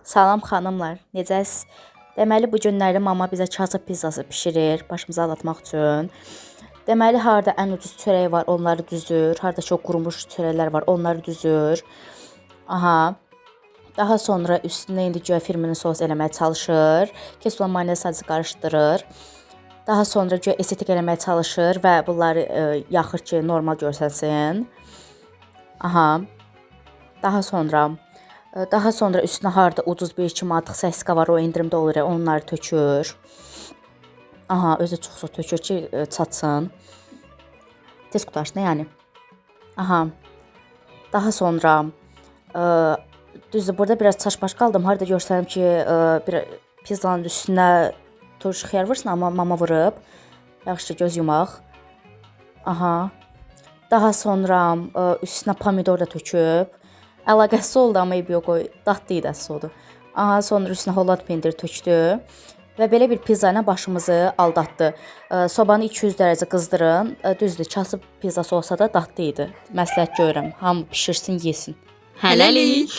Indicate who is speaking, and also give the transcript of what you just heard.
Speaker 1: Salam xanımlar, necəsiz? Deməli bu günləri mama bizə kasıb pizzası bişirir, başımızı ağlatmaq üçün. Deməli harda ən ucuz çörək var, onları düzür. Harda çox qurumuş çörəklər var, onları düzür. Aha. Daha sonra üstünə indi güya firminin sos eləməyə çalışır. Kesula mayonez sadəcə qarışdırır. Daha sonra güya estetik eləməyə çalışır və bunları yaxır ki, normal görsənsin. Aha. Daha sonra üstünə harda ucuz bir 2 manatlıq səska var, o endirimdə olur, onları tökür. Aha, özü çox tökür ki, çatsın. Tez qutarsın, yəni. Aha. Daha sonra düzdür, burada biraz çaş-baş qaldım. Harda görsənim ki, bir pizzanın üstünə turş xiyar vursun, amma mama vurub. Yaxşı göz yumaq. Aha. Daha sonra üstünə pomidor da töküb. Əlaqəsi oldu, amma eybi yox, dadlı idi əsl. Aha, sonra üstünə hollad pendiri tökdü və belə bir pizza ilə başımızı aldatdı. Sobanı 200 dərəcə qızdırın. Düzdür, kasıb pizzası olsa da dadlı idi. Məsləhət görürəm, hamı bişirsin, yesin.
Speaker 2: Hələlik.